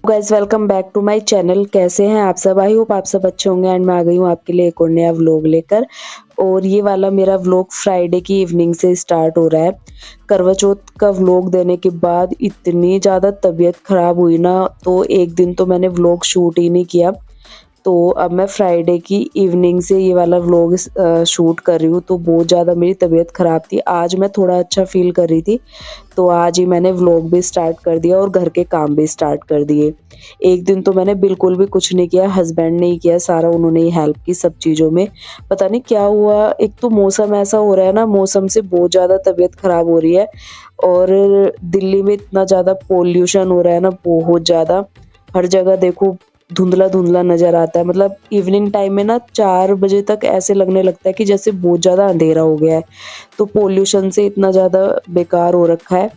Guys welcome back to my channel. कैसे हैं आप सब? आई होप आप सब अच्छे होंगे एंड मैं आ गई हूँ आपके लिए एक और नया व्लॉग लेकर। और ये वाला मेरा व्लॉग फ्राइडे की इवनिंग से स्टार्ट हो रहा है। करवा चौथ का व्लॉग देने के बाद इतनी ज़्यादा तबीयत ख़राब हुई ना, तो एक दिन तो मैंने व्लॉग शूट ही नहीं किया। तो अब मैं फ्राइडे की इवनिंग से ये वाला व्लॉग शूट कर रही हूँ। तो बहुत ज़्यादा मेरी तबीयत ख़राब थी। आज मैं थोड़ा अच्छा फ़ील कर रही थी, तो आज ही मैंने व्लॉग भी स्टार्ट कर दिया और घर के काम भी स्टार्ट कर दिए। एक दिन तो मैंने बिल्कुल भी कुछ नहीं किया, हस्बैंड ने ही किया सारा, उन्होंने ही हेल्प की सब चीज़ों में। पता नहीं क्या हुआ, एक तो मौसम ऐसा हो रहा है ना, मौसम से बहुत ज़्यादा तबीयत ख़राब हो रही है। और दिल्ली में इतना ज़्यादा पॉल्यूशन हो रहा है ना, बहुत ज़्यादा। हर जगह देखो धुंधला-धुंधला नज़र आता है। मतलब इवनिंग टाइम में ना 4 बजे तक ऐसे लगने लगता है कि जैसे बहुत ज़्यादा अंधेरा हो गया है। तो पॉल्यूशन से इतना ज़्यादा बेकार हो रखा है।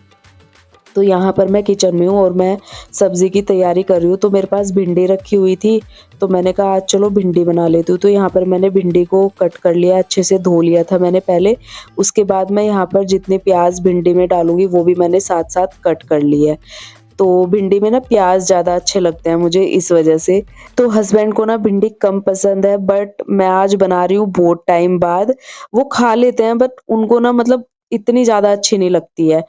तो यहाँ पर मैं किचन में हूँ और मैं सब्ज़ी की तैयारी कर रही हूँ। तो मेरे पास भिंडी रखी हुई थी, तो मैंने कहा आज चलो भिंडी बना लेती हूँ। तो यहाँ पर मैंने भिंडी को कट कर लिया, अच्छे से धो लिया था मैंने पहले। उसके बाद मैं यहाँ पर जितने प्याज़ भिंडी में डालूँगी वो भी मैंने साथ-साथ कट कर लिए है। तो भिंडी में ना प्याज़ ज़्यादा अच्छे लगते हैं मुझे, इस वज़ह से। तो हस्बैंड को ना भिंडी कम पसंद है, बट मैं आज बना रही हूँ बहुत टाइम बाद। वो खा लेते हैं बट उनको ना मतलब इतनी ज़्यादा अच्छी नहीं लगती है।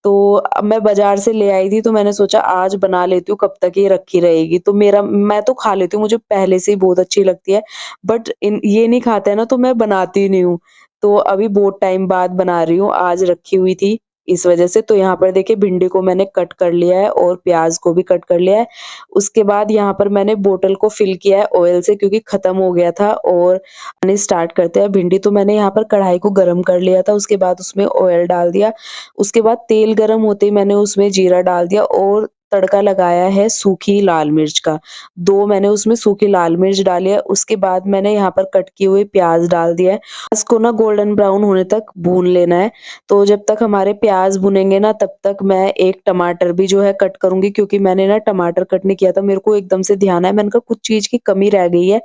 तो अब मैं बाज़ार से ले आई थी, तो मैंने सोचा आज बना लेती हूँ, कब तक ये रखी रहेगी। तो मैं तो खा लेती हूँ, मुझे पहले से ही बहुत अच्छी लगती है, बट इन ये नहीं खाते हैं ना, तो मैं बनाती ही नहीं हूँ। तो अभी बहुत टाइम बाद बना रही हूँ, आज रखी हुई थी इस वज़ह से। तो यहाँ पर देखिए भिंडी को मैंने कट कर लिया है और प्याज़ को भी कट कर लिया है। उसके बाद यहाँ पर मैंने बोतल को फिल किया है ऑयल से, क्योंकि ख़त्म हो गया था। और बनानी स्टार्ट करते हैं। भिंडी तो मैंने यहाँ पर कढ़ाई को गरम कर लिया था, उसके बाद उसमें ऑयल डाल दिया। उसके बाद तेल गरम होते ही मैंने उसमें जीरा डाल दिया और तड़का लगाया है सूखी लाल मिर्च का। 2 मैंने उसमें सूखी लाल मिर्च डाली है। उसके बाद मैंने यहाँ पर कट किए हुए प्याज़ डाल दिया है। इसको ना गोल्डन ब्राउन होने तक भून लेना है। तो जब तक हमारे प्याज़ भुनेंगे ना, तब तक मैं एक टमाटर भी जो है कट करूँगी, क्योंकि मैंने ना टमाटर कट नहीं किया था। मेरे को एकदम से ध्यान आया, मैंने कहा कुछ चीज़ की कमी रह गई है।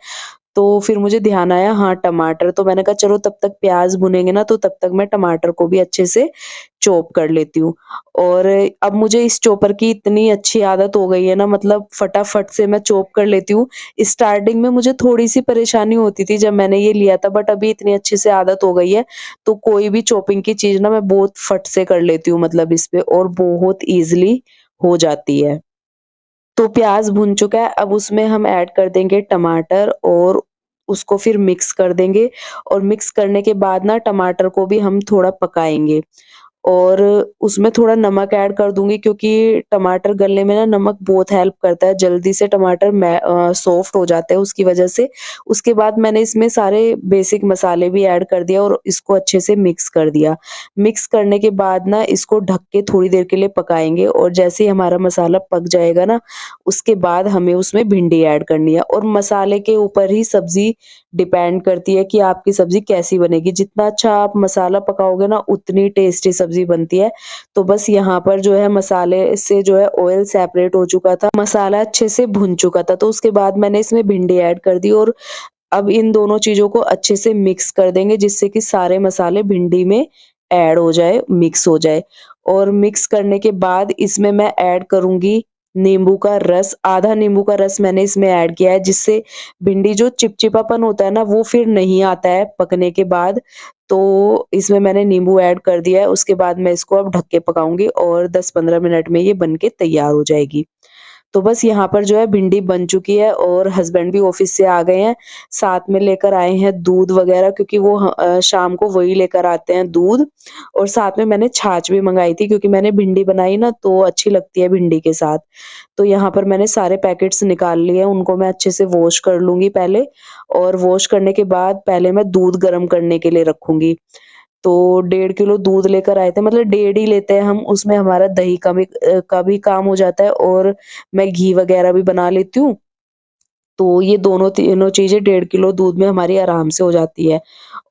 तो फिर मुझे ध्यान आया, हाँ टमाटर। तो मैंने कहा चलो तब तक प्याज़ भुनेंगे ना, तो तब तक मैं टमाटर को भी अच्छे से चॉप कर लेती हूँ। और अब मुझे इस चॉपर की इतनी अच्छी आदत हो गई है ना, मतलब फटाफट से मैं चॉप कर लेती हूँ। स्टार्टिंग में मुझे थोड़ी-सी परेशानी होती थी जब मैंने ये लिया था, बट अभी इतनी अच्छे से आदत हो गई है, तो कोई भी चॉपिंग की चीज़ ना मैं बहुत फट से कर लेती हूँ, मतलब इस पे, और बहुत ईज़िली हो जाती है। तो प्याज़ भुन चुका है, अब उसमें हम ऐड कर देंगे टमाटर और उसको फिर मिक्स कर देंगे। और मिक्स करने के बाद ना टमाटर को भी हम थोड़ा पकाएँगे। और उसमें थोड़ा नमक ऐड कर दूँगी, क्योंकि टमाटर गलने में ना नमक बहुत हेल्प करता है, जल्दी से टमाटर सॉफ्ट हो जाते हैं उसकी वजह से। उसके बाद मैंने इसमें सारे बेसिक मसाले भी ऐड कर दिए और इसको अच्छे से मिक्स कर दिया। मिक्स करने के बाद ना इसको ढक के थोड़ी देर के लिए पकाएँगे, और जैसे ही हमारा मसाला पक जाएगा ना, उसके बाद हमें उसमें भिंडी ऐड करनी है। और मसाले के ऊपर ही सब्ज़ी डिपेंड करती है कि आपकी सब्ज़ी कैसी बनेगी। जितना अच्छा आप मसाला पकाओगे ना, उतनी टेस्टी सब्ज़ी बनती है। तो बस यहाँ पर जो है मसाले से जो है ऑयल सेपरेट हो चुका था, मसाला अच्छे से भुन चुका था। तो उसके बाद मैंने इसमें भिंडी ऐड कर दी और अब इन दोनों चीज़ों को अच्छे से मिक्स कर देंगे, जिससे कि सारे मसाले भिंडी में ऐड हो जाए, मिक्स हो जाए। और मिक्स करने के बाद इसमें मैं ऐड करूँगी नींबू का रस। आधा नींबू का रस मैंने इसमें ऐड किया है, जिससे भिंडी जो चिपचिपापन होता है ना, वो फिर नहीं आता है पकने के बाद। तो इसमें मैंने नींबू ऐड कर दिया है। उसके बाद मैं इसको अब ढक के पकाऊँगी और 10-15 मिनट में ये बन के तैयार हो जाएगी। तो बस यहाँ पर जो है भिंडी बन चुकी है और हस्बैंड भी ऑफिस से आ गए हैं। साथ में लेकर आए हैं दूध वगैरह, क्योंकि वो शाम को वही लेकर आते हैं दूध। और साथ में मैंने छाछ भी मँगाई थी, क्योंकि मैंने भिंडी बनाई ना, तो अच्छी लगती है भिंडी के साथ। तो यहाँ पर मैंने सारे पैकेट्स निकाल लिए हैं, उनको मैं अच्छे से वॉश कर लूँगी पहले। और वॉश करने के बाद पहले मैं दूध गरम करने के लिए रखूँगी। तो 1.5 किलो दूध लेकर आए थे, मतलब 1.5 ही लेते हैं हम, उसमें हमारा दही का भी काम हो जाता है और मैं घी वगैरह भी बना लेती हूँ। तो ये दोनों तीनों चीज़ें 1.5 किलो दूध में हमारी आराम से हो जाती है।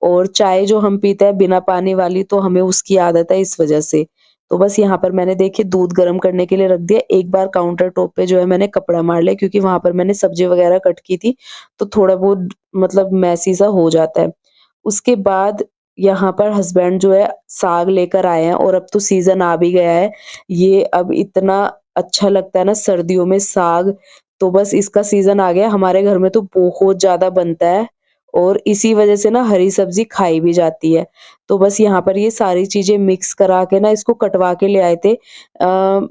और चाय जो हम पीते हैं बिना पानी वाली, तो हमें उसकी आदत है इस वज़ह से। तो बस यहाँ पर मैंने देखिए दूध गरम करने के लिए रख दिया। एक बार काउंटर टॉप पे जो है मैंने कपड़ा मार लिया, क्योंकि वहाँ पर मैंने सब्ज़ी वगैरह कट की थी, तो थोड़ा बहुत मतलब मेसी सा हो जाता है। उसके बाद यहाँ पर हस्बैंड जो है साग लेकर आए हैं, और अब तो सीज़न आ भी गया है। ये अब इतना अच्छा लगता है ना सर्दियों में साग, तो बस इसका सीज़न आ गया। हमारे घर में तो बहुत ज़्यादा बनता है और इसी वज़ह से ना हरी सब्ज़ी खाई भी जाती है। तो बस यहाँ पर ये सारी चीज़ें मिक्स करा के ना इसको कटवा के ले आए थे।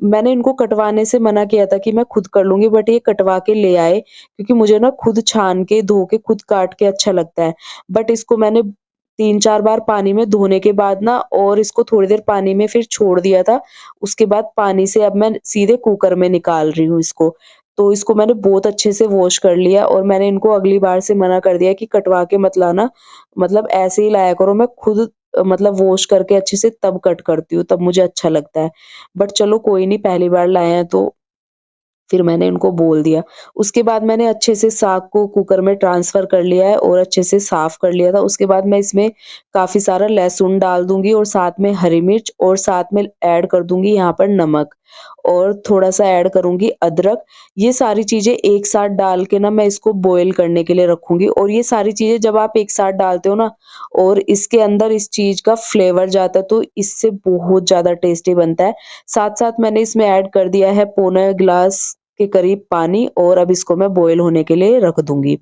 मैंने इनको कटवाने से मना किया था कि मैं खुद कर लूँगी, बट ये कटवा के ले आए क्योंकि मुझे ना खुद छान के, धो के, खुद काट के अच्छा लगता है। बट इसको मैंने 3-4 बार पानी में धोने के बाद ना और इसको थोड़ी देर पानी में फिर छोड़ दिया था। उसके बाद पानी से अब मैं सीधे कुकर में निकाल रही हूँ इसको। तो इसको मैंने बहुत अच्छे से वॉश कर लिया और मैंने इनको अगली बार से मना कर दिया कि कटवा के मत लाना, मतलब ऐसे ही लाया करो। मैं खुद मतलब वॉश करके अच्छे से तब कट करती हूँ, तब मुझे अच्छा लगता है। बट चलो कोई नहीं, पहली बार लाए हैं तो फिर मैंने उनको बोल दिया। उसके बाद मैंने अच्छे से साग को कुकर में ट्रांसफ़र कर लिया है और अच्छे से साफ़ कर लिया था। उसके बाद मैं इसमें काफ़ी सारा लहसुन डाल दूँगी और साथ में हरी मिर्च और साथ में ऐड कर दूँगी यहाँ पर नमक और थोड़ा-सा ऐड करूँगी अदरक। ये सारी चीज़ें एक साथ डाल के ना मैं इसको बॉयल करने के लिए रखूँगी और ये सारी चीज़ें जब आप एक साथ डालते हो ना और इसके अंदर इस चीज़ का फ्लेवर जाता है तो इससे बहुत ज़्यादा टेस्टी बनता है। साथ-साथ मैंने इसमें ऐड कर दिया है पौना ग्लास के करीब पानी और अब इसको मैं बॉयल होने के लिए रख दूँगी।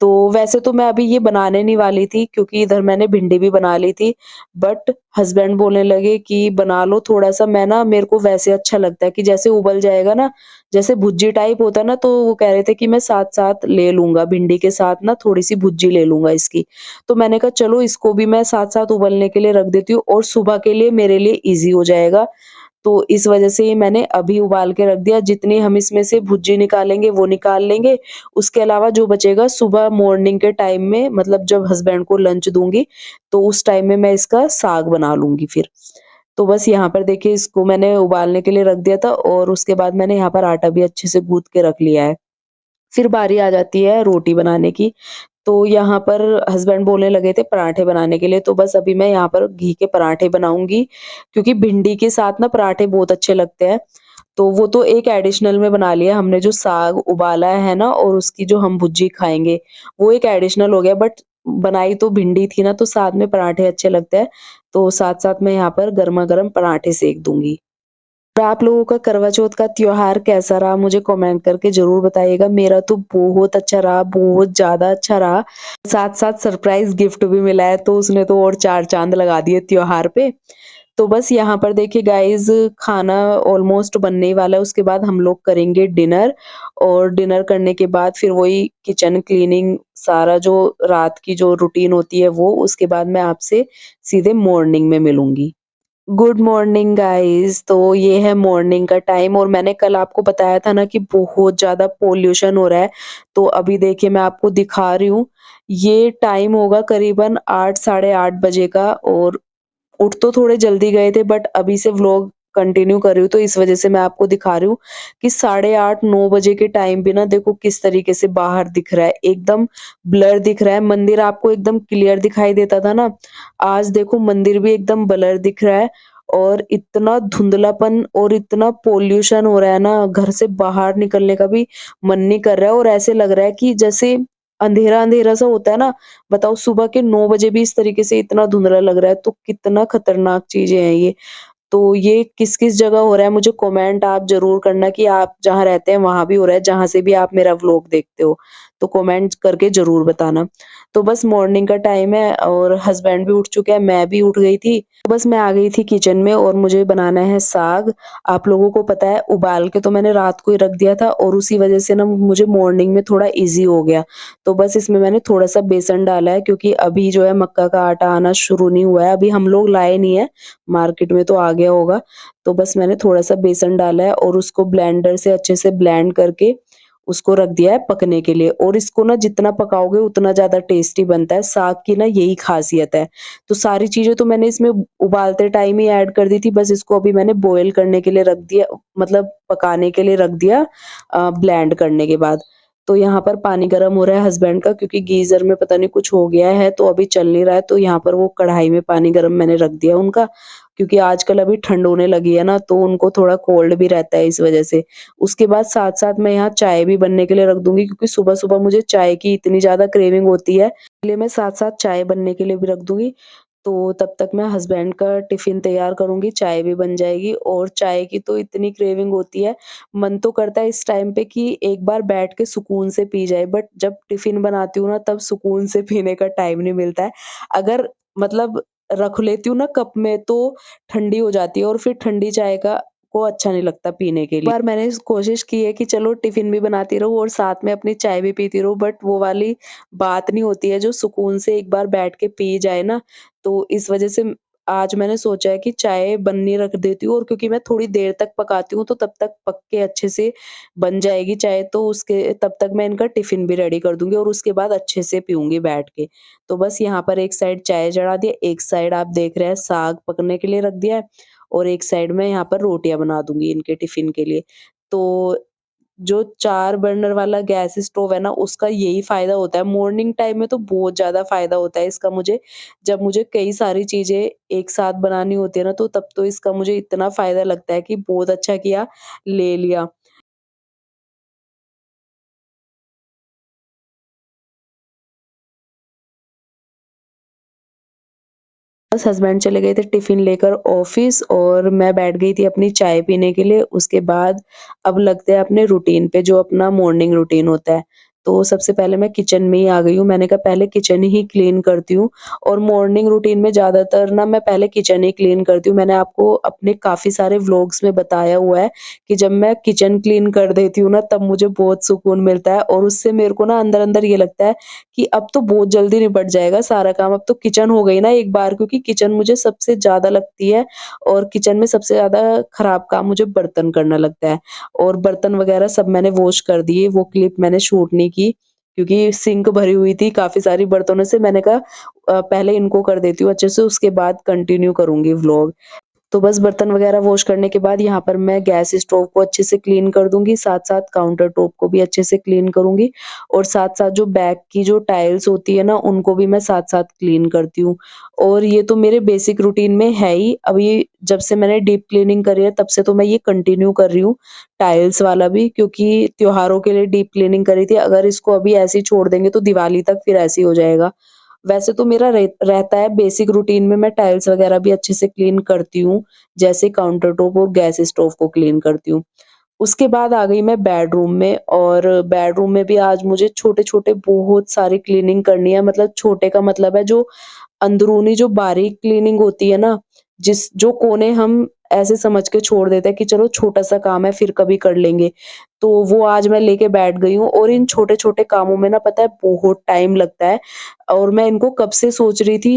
तो वैसे तो मैं अभी ये बनाने नहीं वाली थी क्योंकि इधर मैंने भिंडी भी बना ली थी, बट हस्बैंड बोलने लगे कि बना लो थोड़ा-सा। मैं ना मेरे को वैसे अच्छा लगता है कि जैसे उबल जाएगा ना, जैसे भुर्जी टाइप होता है ना, तो वो कह रहे थे कि मैं साथ-साथ ले लूँगा, भिंडी के साथ ना थोड़ी-सी भुर्जी ले लूँगा इसकी। तो मैंने कहा चलो इसको भी मैं साथ-साथ उबलने के लिए रख देती हूँ और सुबह के लिए मेरे लिए ईज़ी हो जाएगा। तो इस वजह से ये मैंने अभी उबाल के रख दिया। जितनी हम इसमें से भुर्जी निकालेंगे वो निकाल लेंगे, उसके अलावा जो बचेगा सुबह मॉर्निंग के टाइम में, मतलब जब हस्बैंड को लंच दूँगी, तो उस टाइम में मैं इसका साग बना लूँगी फिर। तो बस यहाँ पर देखिए इसको मैंने उबालने के लिए रख दिया था और उसके बाद मैंने यहाँ पर आटा भी अच्छे से गूँथ के रख लिया है। फिर बारी आ जाती है रोटी बनाने की। तो यहाँ पर हस्बैंड बोलने लगे थे पराठे बनाने के लिए, तो बस अभी मैं यहाँ पर घी के पराठे बनाऊँगी क्योंकि भिंडी के साथ ना पराठे बहुत अच्छे लगते हैं। तो वो तो एक एडिशनल में बना लिया हमने, जो साग उबाला है ना और उसकी जो हम भुर्जी खाएँगे, वो एक एडिशनल हो गया, बट बनाई तो भिंडी थी ना, तो साथ में पराठे अच्छे लगते हैं। तो साथ-साथ मैं यहाँ पर गरमा-गरम पराठे सेक दूँगी। और आप लोगों का करवा चौथ का त्योहार कैसा रहा मुझे कमेंट करके ज़रूर बताइएगा। मेरा तो बहुत अच्छा रहा, बहुत ज़्यादा अच्छा रहा। साथ-साथ सरप्राइज़ गिफ्ट भी मिला है, तो उसने तो और 4 चाँद लगा दिए त्योहार पे। तो बस यहाँ पर देखिए गाइज़, खाना ऑलमोस्ट बनने ही वाला है, उसके बाद हम लोग करेंगे डिनर और डिनर करने के बाद फिर वही किचन क्लीनिंग, सारा जो रात की जो रूटीन होती है वो, उसके बाद मैं आपसे सीधे मॉर्निंग में मिलूँगी। Good morning guys. तो ये है मॉर्निंग का टाइम और मैंने कल आपको बताया था ना कि बहुत ज़्यादा पॉल्यूशन हो रहा है। तो अभी देखिए मैं आपको दिखा रही हूँ, ये टाइम होगा करीबन 8 साढ़े 8 बजे का और उठ तो थोड़े जल्दी गए थे, बट अभी से व्लॉग कंटिन्यू कर रही हूँ तो इस वज़ह से मैं आपको दिखा रही हूँ कि साढ़े 8 9 बजे के टाइम भी ना देखो किस तरीके से बाहर दिख रहा है, एकदम ब्लर दिख रहा है। मंदिर आपको एकदम क्लियर दिखाई देता था ना, आज देखो मंदिर भी एकदम ब्लर दिख रहा है और इतना धुंधलापन और इतना पॉल्यूशन हो रहा है ना, घर से बाहर निकलने का भी मन नहीं कर रहा है और ऐसे लग रहा है कि जैसे अंधेरा-अंधेरा सा होता है ना, बताओ सुबह के 9 बजे भी इस तरीके से इतना धुंधला लग रहा है, तो कितना खतरनाक चीज़ें हैं ये। तो ये किस-किस जगह हो रहा है मुझे कमेंट आप ज़रूर करना कि आप जहाँ रहते हैं वहाँ भी हो रहा है, जहाँ से भी आप मेरा व्लॉग देखते हो, तो कमेंट करके ज़रूर बताना। तो बस मॉर्निंग का टाइम है और हस्बैंड भी उठ चुके हैं, मैं भी उठ गई थी। तो बस मैं आ गई थी किचन में और मुझे बनाना है साग। आप लोगों को पता है उबाल के तो मैंने रात को ही रख दिया था और उसी वज़ह से ना मुझे मॉर्निंग में थोड़ा ईज़ी हो गया। तो बस इसमें मैंने थोड़ा-सा बेसन डाला है क्योंकि अभी जो है मक्का का आटा आना शुरू नहीं हुआ है, अभी हम लोग लाए नहीं है, मार्केट में तो आ गया होगा। तो बस मैंने थोड़ा-सा बेसन डाला है और उसको ब्लेंडर से अच्छे से ब्लेंड करके उसको रख दिया है पकने के लिए और इसको ना जितना पकाओगे उतना ज़्यादा टेस्टी बनता है। साग की ना यही ख़ासियत है। तो सारी चीज़ें तो मैंने इसमें उबालते टाइम ही ऐड कर दी थी, बस इसको अभी मैंने बॉयल करने के लिए रख दिया, मतलब पकाने के लिए रख दिया ब्लेंड करने के बाद। तो यहाँ पर पानी गरम हो रहा है हस्बैंड का क्योंकि गीज़र में पता नहीं कुछ हो गया है तो अभी चल नहीं रहा है, तो यहाँ पर वो कढ़ाई में पानी गरम मैंने रख दिया उनका, क्योंकि आजकल अभी ठंड होने लगी है ना तो उनको थोड़ा कोल्ड भी रहता है इस वज़ह से। उसके बाद साथ-साथ मैं यहाँ चाय भी बनने के लिए रख दूँगी क्योंकि सुबह-सुबह मुझे चाय की इतनी ज़्यादा क्रेविंग होती है, इसलिए मैं साथ-साथ चाय बनने के लिए भी रख दूँगी। तो तब तक मैं हस्बैंड का टिफ़िन तैयार करूँगी, चाय भी बन जाएगी और चाय की तो इतनी क्रेविंग होती है, मन तो करता है इस टाइम पे कि एक बार बैठ के सुकून से पी जाए, बट जब टिफ़िन बनाती हूँ ना तब सुकून से पीने का टाइम नहीं मिलता है। अगर मतलब रख लेती हूँ ना कप में तो ठंडी हो जाती है और फिर ठंडी चाय का को अच्छा नहीं लगता पीने के लिए। एक बार मैंने कोशिश की है कि चलो टिफ़िन भी बनाती रहूँ और साथ में अपनी चाय भी पीती रहूँ, बट वो वाली बात नहीं होती है जो सुकून से एक बार बैठ के पी जाए ना, तो इस वज़ह से आज मैंने सोचा है कि चाय बननी रख देती हूँ और क्योंकि मैं थोड़ी देर तक पकाती हूँ तो तब तक पक के अच्छे से बन जाएगी चाय, तो उसके तब तक मैं इनका टिफ़िन भी रेडी कर दूँगी और उसके बाद अच्छे से पीऊँगी बैठ के। तो बस यहाँ पर एक साइड चाय चढ़ा दिया, एक साइड आप देख रहे हैं साग पकने के लिए रख दिया है और एक साइड में यहाँ पर रोटियाँ बना दूँगी इनके टिफ़िन के लिए। तो जो 4 बर्नर वाला गैस स्टोव है ना, उसका यही फ़ायदा होता है। मॉर्निंग टाइम में तो बहुत ज़्यादा फ़ायदा होता है इसका मुझे। जब मुझे कई सारी चीज़ें एक साथ बनानी होती है ना, तो तब तो इसका मुझे इतना फ़ायदा लगता है कि बहुत अच्छा किया, ले लिया। बस हस्बैंड चले गए थे टिफ़िन लेकर ऑफ़िस और मैं बैठ गई थी अपनी चाय पीने के लिए। उसके बाद अब लगते हैं अपने रूटीन पे, जो अपना मॉर्निंग रूटीन होता है। तो सबसे पहले मैं किचन में ही आ गई हूँ। मैंने कहा पहले किचन ही क्लीन करती हूँ और मॉर्निंग रूटीन में ज़्यादातर ना मैं पहले किचन ही क्लीन करती हूँ। मैंने आपको अपने काफ़ी सारे व्लॉग्स में बताया हुआ है कि जब मैं किचन क्लीन कर देती हूँ ना, तब मुझे बहुत सुकून मिलता है और उससे मेरे को ना अंदर-अंदर ये लगता है कि अब तो बहुत जल्दी निपट जाएगा सारा काम। अब तो किचन हो गई ना एक बार, क्योंकि किचन मुझे सबसे ज़्यादा लगती है और किचन में सबसे ज़्यादा खराब काम मुझे बर्तन करना लगता है और बर्तन वगैरह सब मैंने वॉश कर दिए। वो क्लिप मैंने शूट नहीं की क्योंकि सिंक भरी हुई थी काफ़ी सारी बर्तनों से। मैंने कहा पहले इनको कर देती हूँ अच्छे से, उसके बाद कंटिन्यू करूँगी व्लॉग। तो बस बर्तन वगैरह वॉश करने के बाद यहाँ पर मैं गैस स्टोव को अच्छे से क्लीन कर दूँगी, साथ-साथ काउंटर टॉप को भी अच्छे से क्लीन करूँगी और साथ-साथ जो बैक की जो टाइल्स होती है ना, उनको भी मैं साथ-साथ क्लीन करती हूँ। और ये तो मेरे बेसिक रूटीन में है ही, अभी जब से मैंने डीप क्लीनिंग करी है, तब से तो मैं ये कंटिन्यू कर रही हूँ, टाइल्स वाला भी, क्योंकि त्योहारों के लिए डीप क्लीनिंग करी थी। अगर इसको अभी ऐसे ही छोड़ देंगे तो दिवाली तक फिर ऐसे ही हो जाएगा। वैसे तो मेरा रहता है बेसिक रूटीन में, मैं टाइल्स वगैरह भी अच्छे से क्लीन करती हूँ, जैसे काउंटर टॉप और गैस स्टोव को क्लीन करती हूँ। उसके बाद आ गई मैं बेडरूम में और बेडरूम में भी आज मुझे छोटे-छोटे बहुत सारी क्लीनिंग करनी है। मतलब छोटे का मतलब है जो अंदरूनी जो बारीक क्लीनिंग होती है ना, जिस जो कोने हम ऐसे समझ के छोड़ देते हैं कि चलो छोटा-सा काम है फिर कभी कर लेंगे। तो वो आज मैं लेके बैठ गई हूँ और इन छोटे-छोटे कामों में ना पता है बहुत टाइम लगता है और मैं इनको कब से सोच रही थी।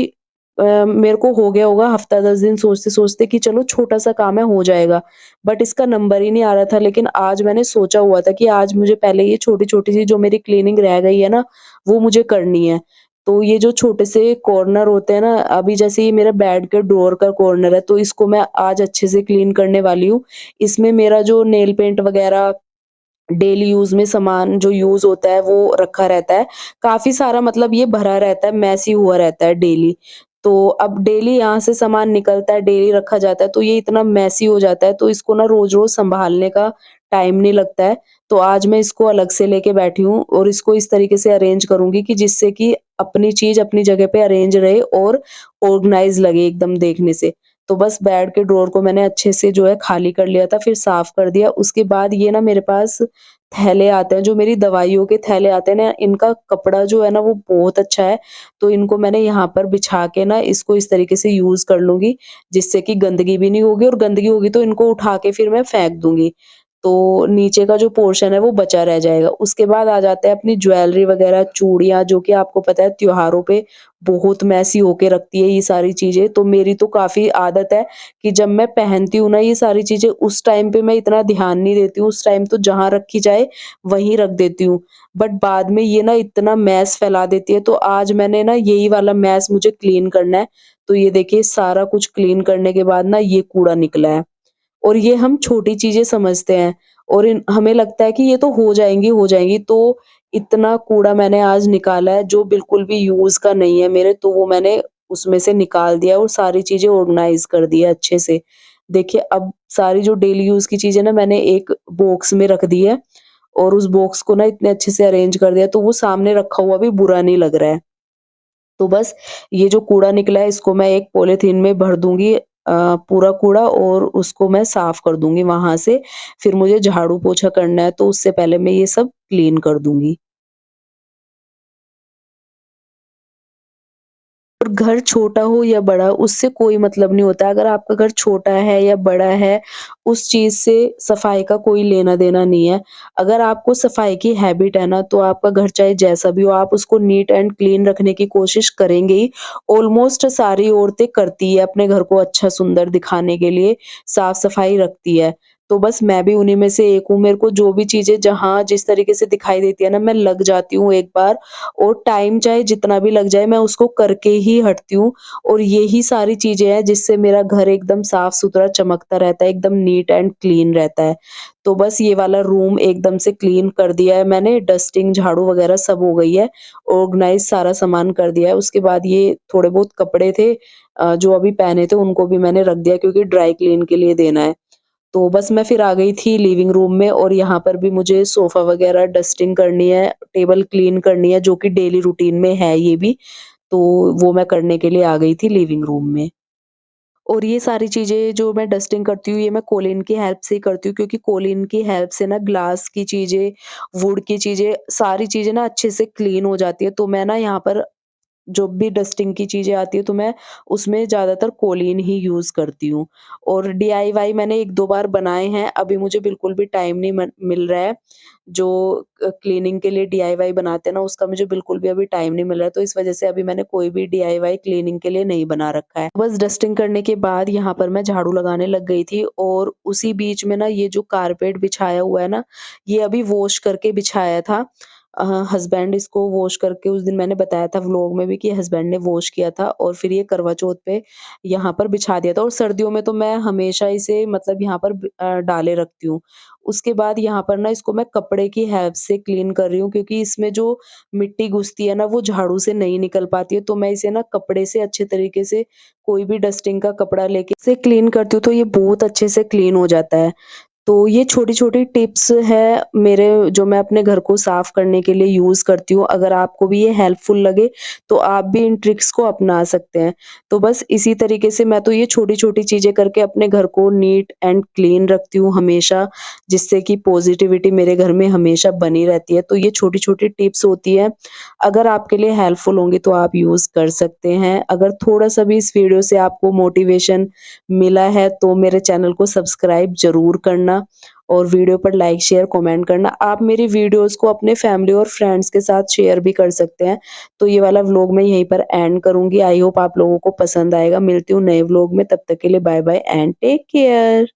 मेरे को हो गया होगा हफ्ता 10 दिन सोचते-सोचते कि चलो छोटा-सा काम है हो जाएगा। बट इसका नंबर ही नहीं आ रहा था, लेकिन आज मैंने सोचा हुआ था कि आज मुझे पहले ये छोटी-छोटी सी जो मेरी क्लीनिंग रह गई है ना, वो मुझे करनी है। तो ये जो छोटे से कॉर्नर होते हैं ना, अभी जैसे ये मेरा बेड के ड्रॉअर का कॉर्नर है, तो इसको मैं आज अच्छे से क्लीन करने वाली हूँ। इसमें मेरा जो नेल पेंट वगैरह डेली यूज़ में सामान जो यूज़ होता है वो रखा रहता है। काफ़ी सारा मतलब ये भरा रहता है, मेसी हुआ रहता है डेली। तो अब डेली यहाँ से सामान निकलता है, डेली रखा जाता है, तो ये इतना मेसी हो जाता है, तो इसको ना रोज़-रोज़ सँभालने का टाइम नहीं लगता है। तो आज मैं इसको अलग से लेके बैठी हूँ और इसको इस तरीके से अरेंज करूँगी कि जिससे कि अपनी चीज़ अपनी जगह पे अरेंज रहे और ऑर्गनाइज़ लगे एकदम देखने से। तो बस बेड के ड्रॉअर को मैंने अच्छे से जो है खाली कर लिया था, फिर साफ कर दिया। उसके बाद ये ना मेरे पास थैले आते हैं, जो मेरी दवाइयों के थैले आते हैं ना, इनका कपड़ा जो है ना वो बहुत अच्छा है। तो इनको मैंने यहाँ पर बिछा के ना इसको इस तरीके से यूज़ कर लूँगी, जिससे कि गंदगी भी नहीं होगी और गंदगी होगी तो इनको उठा के फिर मैं फेंक दूँगी। तो नीचे का जो पोर्शन है वो बचा रह जाएगा। उसके बाद आ जाते हैं अपनी ज्वेलरी वगैरह, चूड़ियाँ, जो कि आपको पता है त्योहारों पे बहुत मेसी होके रखती है ये सारी चीज़ें। तो मेरी तो काफ़ी आदत है कि जब मैं पहनती हूँ ना ये सारी चीज़ें, उस टाइम पे मैं इतना ध्यान नहीं देती हूँ, उस टाइम तो जहाँ रखी जाए वहीं रख देती हूँ। बट बाद में ये ना इतना मैस फैला देती है, तो आज मैंने ना यही वाला मैस मुझे क्लीन करना है। तो ये देखिए सारा कुछ क्लीन करने के बाद ना ये कूड़ा निकला है। और ये हम छोटी चीज़ें समझते हैं और इन हमें लगता है कि ये तो हो जाएँगी, तो इतना कूड़ा मैंने आज निकाला है जो बिल्कुल भी यूज़ का नहीं है मेरे, तो वो मैंने उसमें से निकाल दिया और सारी चीज़ें ऑर्गनाइज़ कर दी है अच्छे से। देखिए अब सारी जो डेली यूज़ की चीज़ें ना मैंने एक बॉक्स में रख दी है और उस बॉक्स को ना इतने अच्छे से अरेंज कर दिया, तो वो सामने रखा हुआ भी बुरा नहीं लग रहा है। तो बस ये जो कूड़ा निकला है इसको मैं एक पॉलीथीन में भर दूँगी, पूरा कूड़ा, और उसको मैं साफ कर दूँगी वहाँ से। फिर मुझे झाड़ू-पोछा करना है तो उससे पहले मैं ये सब क्लीन कर दूँगी। और घर छोटा हो या बड़ा उससे कोई मतलब नहीं होता है। अगर आपका घर छोटा है या बड़ा है, उस चीज़ से सफाई का कोई लेना-देना नहीं है। अगर आपको सफाई की हैबिट है ना, तो आपका घर चाहे जैसा भी हो, आप उसको नीट एंड क्लीन रखने की कोशिश करेंगे ही। ऑलमोस्ट सारी औरतें करती है, अपने घर को अच्छा सुंदर दिखाने के लिए साफ-सफाई रखती है। तो बस मैं भी उन्हीं में से एक हूँ। मेरे को जो भी चीज़ें जहाँ जिस तरीके से दिखाई देती है ना, मैं लग जाती हूँ एक बार, और टाइम चाहे जितना भी लग जाए मैं उसको करके ही हटती हूँ। और यही सारी चीज़ें हैं जिससे मेरा घर एकदम साफ-सुथरा चमकता रहता है, एकदम नीट एंड क्लीन रहता है। तो बस ये वाला रूम एकदम से क्लीन कर दिया है मैंने, डस्टिंग, झाड़ू वगैरह सब हो गई है, ऑर्गनाइज़ सारा सामान कर दिया है। उसके बाद ये थोड़े बहुत कपड़े थे जो अभी पहने थे उनको भी मैंने रख दिया क्योंकि ड्राई क्लीन के लिए देना है। तो बस मैं फिर आ गई थी लिविंग रूम में, और यहाँ पर भी मुझे सोफ़ा वगैरह डस्टिंग करनी है, टेबल क्लीन करनी है, जो कि डेली रूटीन में है ये भी, तो वो मैं करने के लिए आ गई थी लिविंग रूम में। और ये सारी चीज़ें जो मैं डस्टिंग करती हूँ, ये मैं कोलीन की हेल्प से ही करती हूँ, क्योंकि कोलीन की हेल्प से ना ग्लास की चीज़ें, वुड की चीज़ें, सारी चीज़ें ना अच्छे से क्लीन हो जाती है। तो मैं ना यहाँ पर जो भी डस्टिंग की चीज़ें आती हैं तो मैं उसमें ज़्यादातर कोलीन ही यूज़ करती हूँ। और डीआईवाई मैंने 1-2 बार बनाए हैं, अभी मुझे बिल्कुल भी टाइम नहीं मिल रहा है। जो क्लीनिंग के लिए डीआईवाई बनाते हैं ना, उसका मुझे बिल्कुल भी अभी टाइम नहीं मिल रहा है, तो इस वज़ह से अभी मैंने कोई भी डीआईवाई क्लीनिंग के लिए नहीं बना रखा है। बस डस्टिंग करने के बाद यहाँ पर मैं झाड़ू लगाने लग गई थी, और उसी बीच में ना ये जो कारपेट बिछाया हुआ है ना, ये अभी वॉश करके बिछाया था। हस्बैंड इसको वॉश करके, उस दिन मैंने बताया था व्लॉग में भी कि हस्बैंड ने वॉश किया था, और फिर ये करवा चौथ पे यहाँ पर बिछा दिया था। और सर्दियों में तो मैं हमेशा इसे मतलब यहाँ पर डाले रखती हूँ। उसके बाद यहाँ पर ना इसको मैं कपड़े की हेल्प से क्लीन कर रही हूँ, क्योंकि इसमें जो मिट्टी घुसती है ना, वो झाड़ू से नहीं निकल पाती है, तो मैं इसे ना कपड़े से अच्छे तरीके से, कोई भी डस्टिंग का कपड़ा लेके इसे क्लीन करती हूँ तो ये बहुत अच्छे से क्लीन हो जाता है। तो ये छोटी-छोटी टिप्स है मेरे, जो मैं अपने घर को साफ करने के लिए यूज़ करती हूँ। अगर आपको भी ये हेल्पफुल लगे, तो आप भी इन ट्रिक्स को अपना सकते हैं। तो बस इसी तरीके से मैं तो ये छोटी-छोटी चीज़ें करके अपने घर को नीट एंड क्लीन रखती हूँ हमेशा, जिससे कि पॉज़िटिविटी मेरे घर में हमेशा बनी रहती है। तो ये छोटी-छोटी टिप्स होती हैं, अगर आपके लिए हेल्पफुल होंगी तो आप यूज़ कर सकते हैं। अगर थोड़ा-सा भी इस वीडियो से आपको मोटिवेशन मिला है तो मेरे चैनल को सब्सक्राइब ज़रूर करना, और वीडियो पर लाइक, शेयर, कमेंट करना। आप मेरी वीडियोज़ को अपने फैमिली और फ्रेंड्स के साथ शेयर भी कर सकते हैं। तो ये वाला व्लॉग मैं यहीं पर एंड करूँगी। आई होप आप लोगों को पसंद आएगा। मिलती हूँ नए व्लॉग में, तब तक के लिए bye bye and take care.